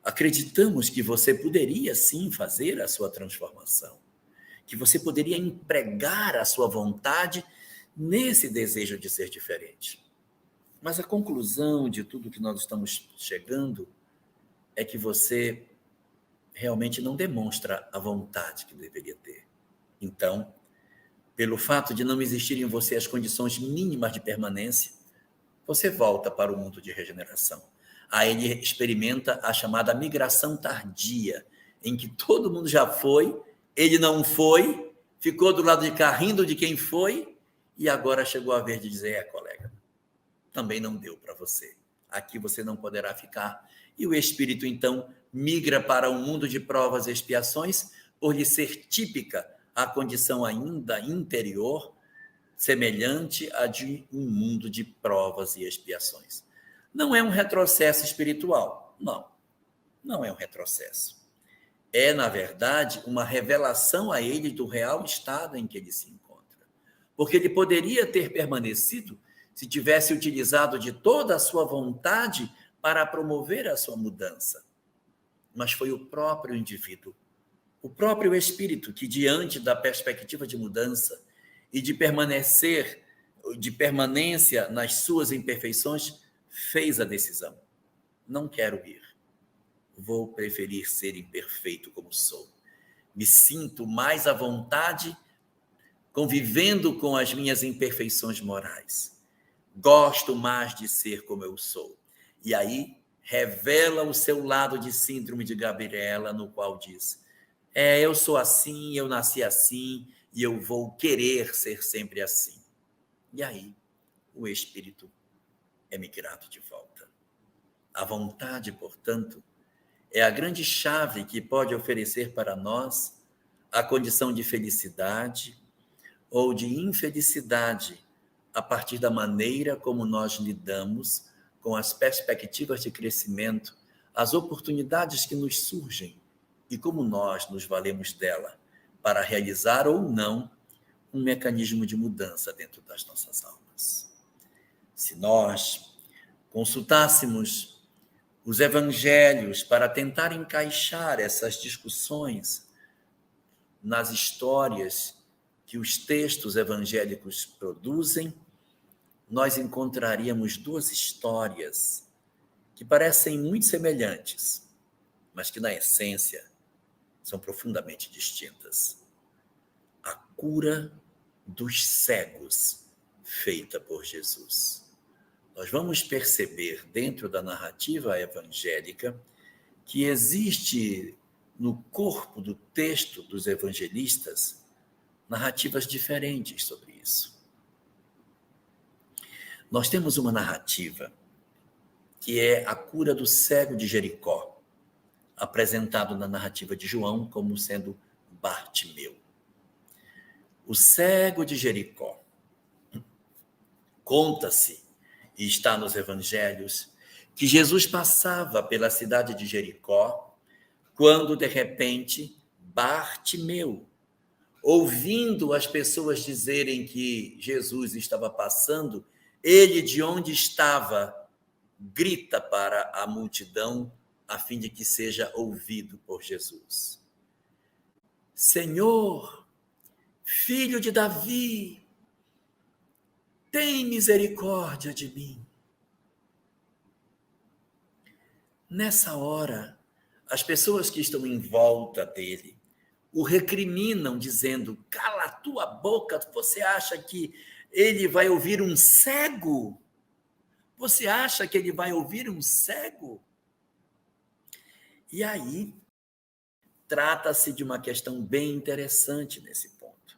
Speaker 1: Acreditamos que você poderia, sim, fazer a sua transformação, que você poderia empregar a sua vontade nesse desejo de ser diferente. Mas a conclusão de tudo que nós estamos chegando é que você realmente não demonstra a vontade que deveria ter. Então, pelo fato de não existir em você as condições mínimas de permanência, você volta para o mundo de regeneração. Aí ele experimenta a chamada migração tardia, em que todo mundo já foi, ele não foi, ficou do lado de cá rindo de quem foi, e agora chegou a vez de dizer, colega, também não deu para você. Aqui você não poderá ficar. E o espírito, então, migra para um mundo de provas e expiações, por lhe ser típica a condição ainda interior, semelhante a de um mundo de provas e expiações. Não é um retrocesso espiritual. Não é um retrocesso. É, na verdade, uma revelação a ele do real estado em que ele se encontra. Porque ele poderia ter permanecido se tivesse utilizado de toda a sua vontade para promover a sua mudança. Mas foi o próprio indivíduo, o próprio espírito que, diante da perspectiva de mudança e de permanência nas suas imperfeições, fez a decisão. Não quero ir. Vou preferir ser imperfeito como sou. Me sinto mais à vontade convivendo com as minhas imperfeições morais. Gosto mais de ser como eu sou. E aí revela o seu lado de síndrome de Gabriela, no qual diz, eu sou assim, eu nasci assim, e eu vou querer ser sempre assim. E aí o espírito é migrado de volta. A vontade, portanto, é a grande chave que pode oferecer para nós a condição de felicidade ou de infelicidade a partir da maneira como nós lidamos com as perspectivas de crescimento, as oportunidades que nos surgem e como nós nos valemos dela para realizar ou não um mecanismo de mudança dentro das nossas almas. Se nós consultássemos os evangelhos para tentar encaixar essas discussões nas histórias que os textos evangélicos produzem, nós encontraríamos duas histórias que parecem muito semelhantes, mas que, na essência, são profundamente distintas. A cura dos cegos, feita por Jesus. Nós vamos perceber, dentro da narrativa evangélica, que existe no corpo do texto dos evangelistas narrativas diferentes sobre isso. Nós temos uma narrativa que é a cura do cego de Jericó, apresentado na narrativa de João como sendo Bartimeu. O cego de Jericó. Conta-se, e está nos evangelhos, que Jesus passava pela cidade de Jericó, quando, de repente, Bartimeu, ouvindo as pessoas dizerem que Jesus estava passando, ele, de onde estava, grita para a multidão, a fim de que seja ouvido por Jesus. Senhor, Filho de Davi, tem misericórdia de mim. Nessa hora, as pessoas que estão em volta dele o recriminam, dizendo: cala a tua boca, você acha que ele vai ouvir um cego? Você acha que ele vai ouvir um cego? E aí, trata-se de uma questão bem interessante nesse ponto.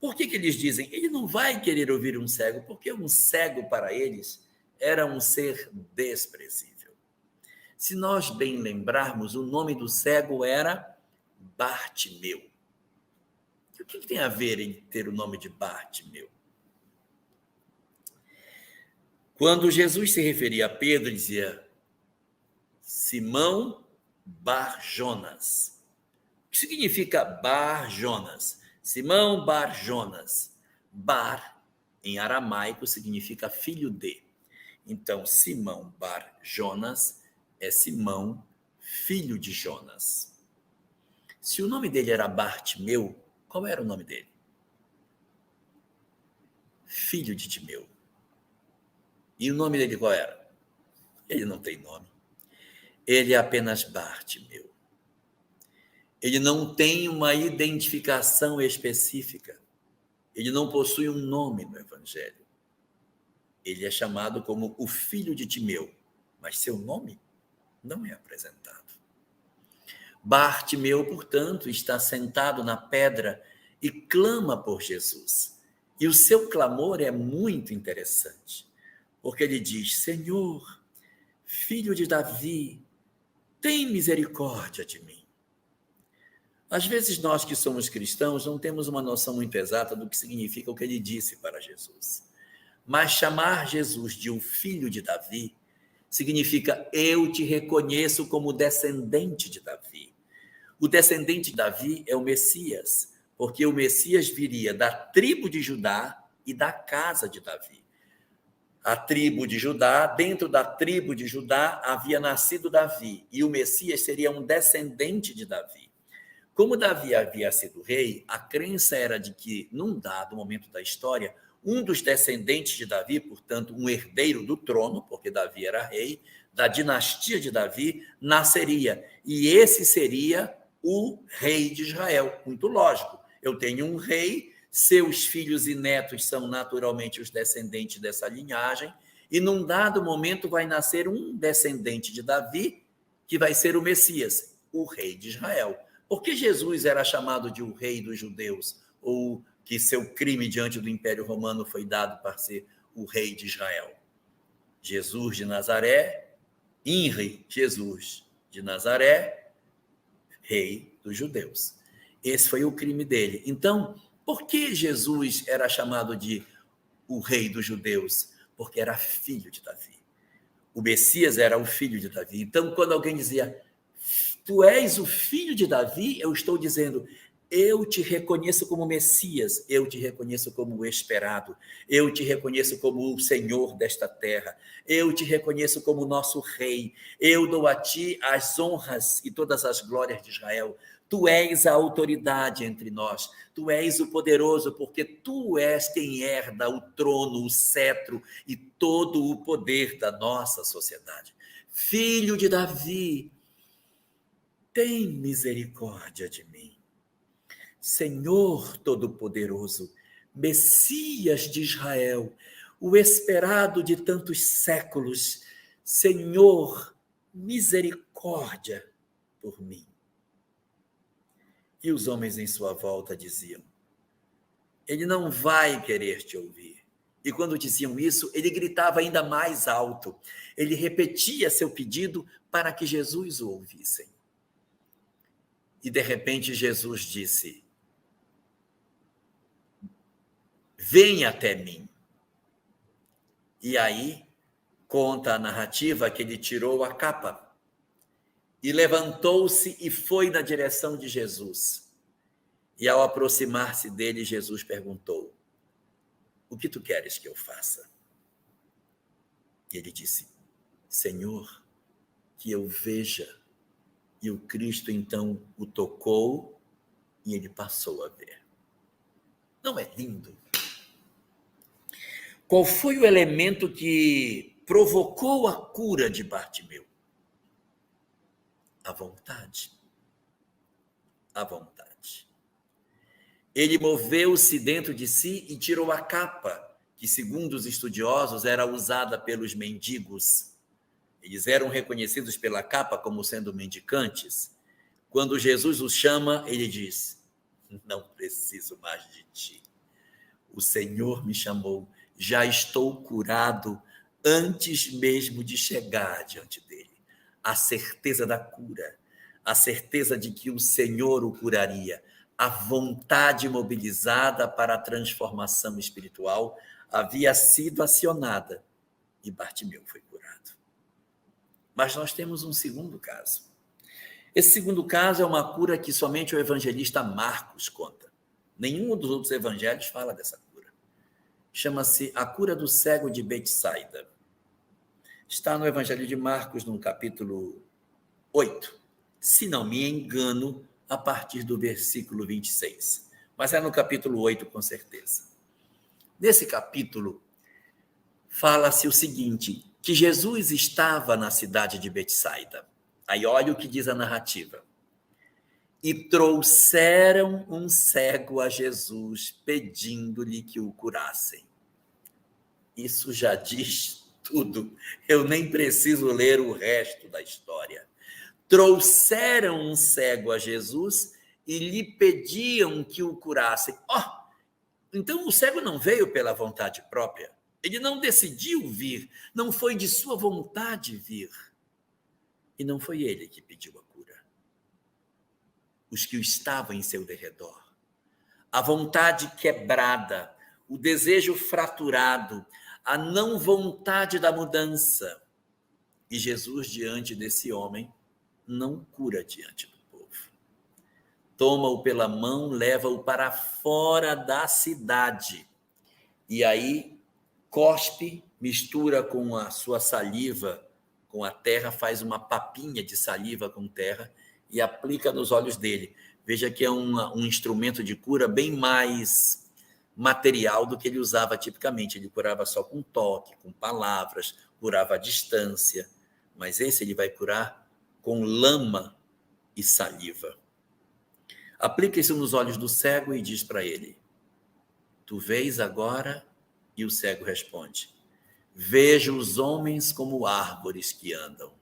Speaker 1: Por que eles dizem, ele não vai querer ouvir um cego? Porque um cego, para eles, era um ser desprezível. Se nós bem lembrarmos, o nome do cego era Bartimeu. E o que tem a ver em ter o nome de Bartimeu? Quando Jesus se referia a Pedro, dizia Simão Bar-Jonas. O que significa Bar-Jonas? Simão Bar-Jonas. Bar, em aramaico, significa filho de. Então, Simão Bar-Jonas é Simão, filho de Jonas. Se o nome dele era Bartimeu, qual era o nome dele? Filho de Timeu. E o nome dele qual era? Ele não tem nome. Ele é apenas Bartimeu. Ele não tem uma identificação específica. Ele não possui um nome no Evangelho. Ele é chamado como o filho de Timeu, mas seu nome não é apresentado. Bartimeu, portanto, está sentado na pedra e clama por Jesus. E o seu clamor é muito interessante, porque ele diz: Senhor, Filho de Davi, tem misericórdia de mim. Às vezes nós que somos cristãos não temos uma noção muito exata do que significa o que ele disse para Jesus. Mas chamar Jesus de o Filho de Davi significa eu te reconheço como descendente de Davi. O descendente de Davi é o Messias, porque o Messias viria da tribo de Judá e da casa de Davi. A tribo de Judá, dentro da tribo de Judá havia nascido Davi, e o Messias seria um descendente de Davi. Como Davi havia sido rei, a crença era de que, num dado momento da história, um dos descendentes de Davi, portanto, um herdeiro do trono, porque Davi era rei, da dinastia de Davi, nasceria. E esse seria o rei de Israel. Muito lógico. Eu tenho um rei, seus filhos e netos são naturalmente os descendentes dessa linhagem, e num dado momento vai nascer um descendente de Davi, que vai ser o Messias, o rei de Israel. Por que Jesus era chamado de o rei dos judeus, ou que seu crime diante do Império Romano foi dado para ser o rei de Israel? Jesus de Nazaré, INRI, Jesus de Nazaré, rei dos judeus. Esse foi o crime dele. Então, por que Jesus era chamado de o rei dos judeus? Porque era filho de Davi. O Messias era o filho de Davi. Então, quando alguém dizia, tu és o filho de Davi, eu estou dizendo, eu te reconheço como Messias, eu te reconheço como o esperado, eu te reconheço como o Senhor desta terra, eu te reconheço como nosso rei, eu dou a ti as honras e todas as glórias de Israel. Tu és a autoridade entre nós. Tu és o poderoso, porque tu és quem herda o trono, o cetro e todo o poder da nossa sociedade. Filho de Davi, tem misericórdia de mim. Senhor Todo-Poderoso, Messias de Israel, o esperado de tantos séculos, Senhor, misericórdia por mim. E os homens em sua volta diziam: ele não vai querer te ouvir. E quando diziam isso, ele gritava ainda mais alto. Ele repetia seu pedido para que Jesus o ouvisse. E de repente Jesus disse: venha até mim. E aí conta a narrativa que ele tirou a capa e levantou-se e foi na direção de Jesus. E ao aproximar-se dele, Jesus perguntou: o que tu queres que eu faça? E ele disse: Senhor, que eu veja. E o Cristo então o tocou e ele passou a ver. Não é lindo? Qual foi o elemento que provocou a cura de Bartimeu? A vontade. A vontade. Ele moveu-se dentro de si e tirou a capa, que, segundo os estudiosos, era usada pelos mendigos. Eles eram reconhecidos pela capa como sendo mendicantes. Quando Jesus os chama, ele diz: não preciso mais de ti. O Senhor me chamou, já estou curado antes mesmo de chegar diante dele. A certeza da cura, a certeza de que o Senhor o curaria, a vontade mobilizada para a transformação espiritual havia sido acionada e Bartimeu foi curado. Mas nós temos um segundo caso. Esse segundo caso é uma cura que somente o evangelista Marcos conta. Nenhum dos outros evangelhos fala dessa cura. Chama-se a cura do cego de Betsaida. Está no Evangelho de Marcos, no capítulo 8. Se não me engano, a partir do versículo 26. Mas é no capítulo 8, com certeza. Nesse capítulo, fala-se o seguinte, que Jesus estava na cidade de Betsaida. Aí olha o que diz a narrativa. E trouxeram um cego a Jesus, pedindo-lhe que o curassem. Isso já diz tudo. Eu nem preciso ler o resto da história. Trouxeram um cego a Jesus e lhe pediam que o curassem. Então o cego não veio pela vontade própria. Ele não decidiu vir. Não foi de sua vontade vir. E não foi ele que pediu a cura. Os que estavam em seu derredor. A vontade quebrada, o desejo fraturado, a não vontade da mudança. E Jesus, diante desse homem, não cura diante do povo. Toma-o pela mão, leva-o para fora da cidade. E aí, cospe, mistura com a sua saliva, com a terra, faz uma papinha de saliva com terra e aplica nos olhos dele. Veja que é um instrumento de cura bem mais material do que ele usava tipicamente. Ele curava só com toque, com palavras, curava à distância. Mas esse ele vai curar com lama e saliva. Aplica isso nos olhos do cego e diz para ele: tu vês agora? E o cego responde: vejo os homens como árvores que andam.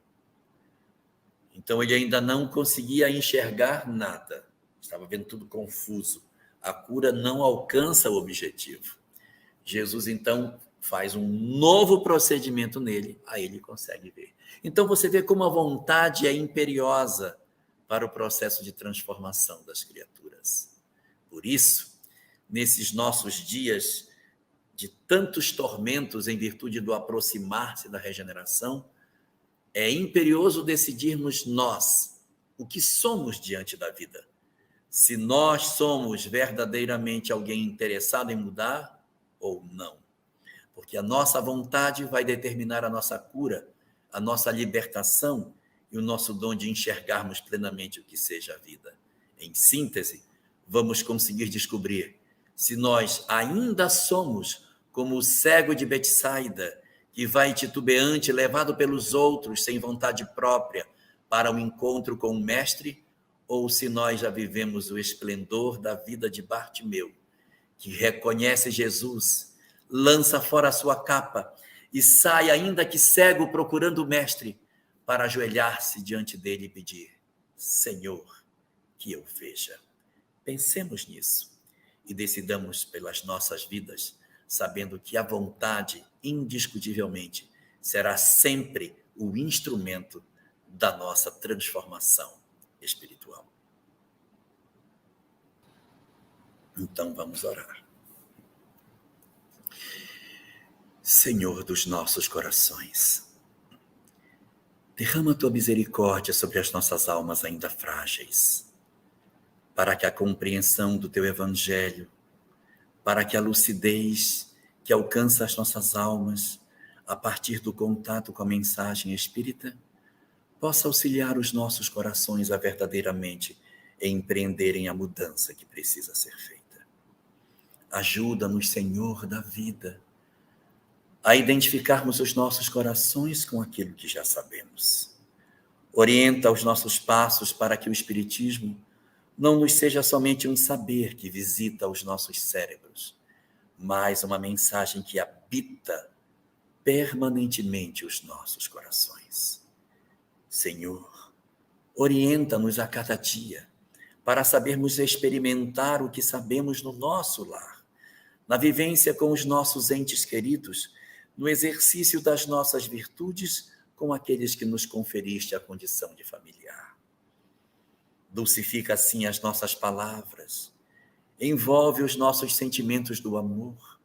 Speaker 1: Então ele ainda não conseguia enxergar nada. Estava vendo tudo confuso. A cura não alcança o objetivo. Jesus, então, faz um novo procedimento nele, aí ele consegue ver. Então você vê como a vontade é imperiosa para o processo de transformação das criaturas. Por isso, nesses nossos dias de tantos tormentos em virtude do aproximar-se da regeneração, é imperioso decidirmos nós o que somos diante da vida. Se nós somos verdadeiramente alguém interessado em mudar ou não. Porque a nossa vontade vai determinar a nossa cura, a nossa libertação e o nosso dom de enxergarmos plenamente o que seja a vida. Em síntese, vamos conseguir descobrir se nós ainda somos como o cego de Betsaida, que vai titubeante, levado pelos outros, sem vontade própria, para o encontro com o Mestre, ou se nós já vivemos o esplendor da vida de Bartimeu, que reconhece Jesus, lança fora a sua capa e sai, ainda que cego, procurando o Mestre, para ajoelhar-se diante dele e pedir: Senhor, que eu veja. Pensemos nisso e decidamos pelas nossas vidas, sabendo que a vontade, indiscutivelmente, será sempre o instrumento da nossa transformação espiritual. Então vamos orar. Senhor dos nossos corações, derrama tua misericórdia sobre as nossas almas ainda frágeis, para que a compreensão do teu evangelho, para que a lucidez que alcança as nossas almas a partir do contato com a mensagem espírita, possa auxiliar os nossos corações a verdadeiramente empreenderem a mudança que precisa ser feita. Ajuda-nos, Senhor da vida, a identificarmos os nossos corações com aquilo que já sabemos. Orienta os nossos passos para que o Espiritismo não nos seja somente um saber que visita os nossos cérebros, mas uma mensagem que habita permanentemente os nossos corações. Senhor, orienta-nos a cada dia para sabermos experimentar o que sabemos no nosso lar, na vivência com os nossos entes queridos, no exercício das nossas virtudes com aqueles que nos conferiste a condição de familiar. Dulcifica assim as nossas palavras, envolve os nossos sentimentos do amor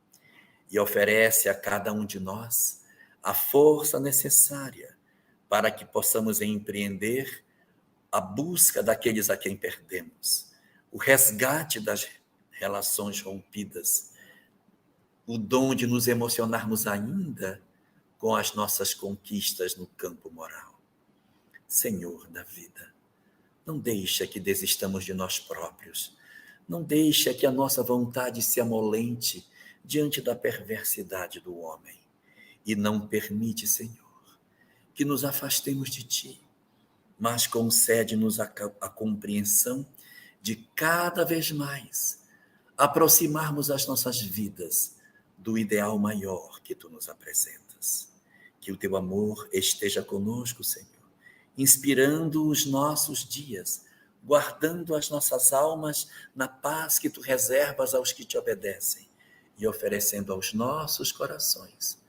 Speaker 1: e oferece a cada um de nós a força necessária para que possamos empreender a busca daqueles a quem perdemos, o resgate das relações rompidas, o dom de nos emocionarmos ainda com as nossas conquistas no campo moral. Senhor da vida, não deixa que desistamos de nós próprios, não deixa que a nossa vontade se amolente diante da perversidade do homem e não permite, Senhor, que nos afastemos de Ti, mas concede-nos a compreensão de cada vez mais aproximarmos as nossas vidas do ideal maior que Tu nos apresentas. Que o Teu amor esteja conosco, Senhor, inspirando os nossos dias, guardando as nossas almas na paz que Tu reservas aos que Te obedecem e oferecendo aos nossos corações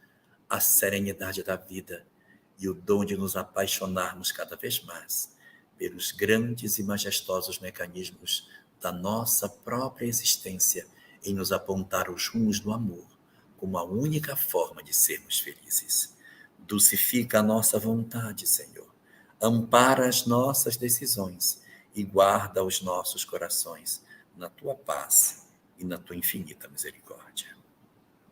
Speaker 1: a serenidade da vida e o dom de nos apaixonarmos cada vez mais pelos grandes e majestosos mecanismos da nossa própria existência em nos apontar os rumos do amor como a única forma de sermos felizes. Dulcifica a nossa vontade, Senhor. Ampara as nossas decisões e guarda os nossos corações na Tua paz e na Tua infinita misericórdia.